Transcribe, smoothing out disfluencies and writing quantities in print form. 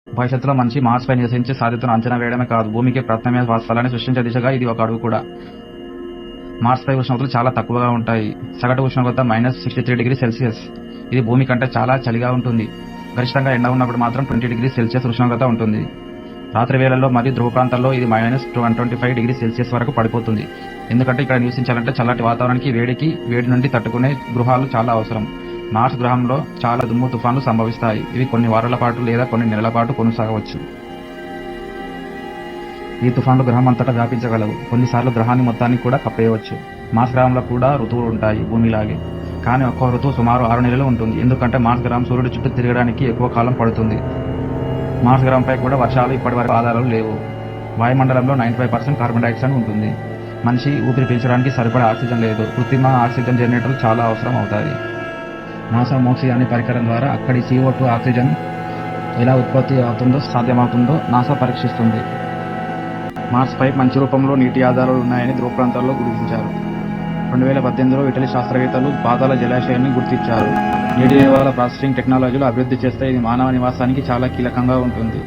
భవిష్యత్తులో మనిషి మార్స్‌పై నివసించే సాధ్యతను అంచనా వేయడమే కాదు, భూమికి ప్రత్యామ్నాయ వాసస్థలాన్ని సృష్టించే దిశగా ఇది ఒక అడుగు కూడా. మార్స్‌పై ఉష్ణోగ్రతలు చాలా తక్కువగా ఉంటాయి. సగటు ఉష్ణోగ్రత -63°C. ఇది భూమి కంటే చాలా చలిగా ఉంటుంది. గరిష్టంగా ఎండ ఉన్నప్పుడు మాత్రం 20°C ఉష్ణోగ్రత ఉంటుంది. రాత్రి వేళల్లో మరియు ధ్రువ ప్రాంతాల్లో ఇది -125°C వరకు పడిపోతుంది. ఎందుకంటే ఇక్కడ నివసించాలంటే చల్లటి వాతావరణానికి, వేడి నుండి తట్టుకునే గృహాలు చాలా అవసరం. మార్స్ గ్రహంలో చాలా దుమ్ము తుఫాన్లు సంభవిస్తాయి. ఇవి కొన్ని వారాల పాటు లేదా కొన్ని నెలల పాటు కొనసాగవచ్చు. ఈ తుఫాన్లు గ్రహం అంతటా వ్యాపించగలవు. కొన్నిసార్లు గ్రహాన్ని మొత్తాన్ని కూడా కప్పేయవచ్చు. మార్స్ గ్రహంలో కూడా ఋతువులు ఉంటాయి భూమిలాగే. కానీ ఒక్కో ఋతువు సుమారు 6 నెలలు ఉంటుంది. ఎందుకంటే మార్స్ గ్రహం సూర్యుడి చుట్టూ తిరగడానికి ఎక్కువ కాలం పడుతుంది. మార్స్ గ్రహంపై కూడా వర్షాలు ఇప్పటివరకు ఆధారాలు లేవు. వాయుమండలంలో 95% కార్బన్ డైఆక్సైడ్ ఉంటుంది. మనిషి ఊపిరి పీల్చడానికి సరిపడా ఆక్సిజన్ లేదు. కృత్రిమ ఆక్సిజన్ జనరేటర్లు చాలా అవసరం అవుతాయి. నాసా మోక్సీ అనే పరికరం ద్వారా అక్కడి CO2 ఆక్సిజన్ ఎలా ఉత్పత్తి సాధ్యమవుతుందో నాసా పరీక్షిస్తుంది. మార్స్పై మంచు రూపంలో నీటి ఆధారాలు ఉన్నాయని ధ్రువ ప్రాంతాల్లో గుర్తించారు. 2018లో ఇటలీ శాస్త్రవేత్తలు పాతాళ జలాశయాన్ని గుర్తించారు. నీటి నిల్వల ప్రాసెసింగ్ టెక్నాలజీలు అభివృద్ధి చేస్తే ఇది మానవ నివాసానికి చాలా కీలకంగా ఉంటుంది.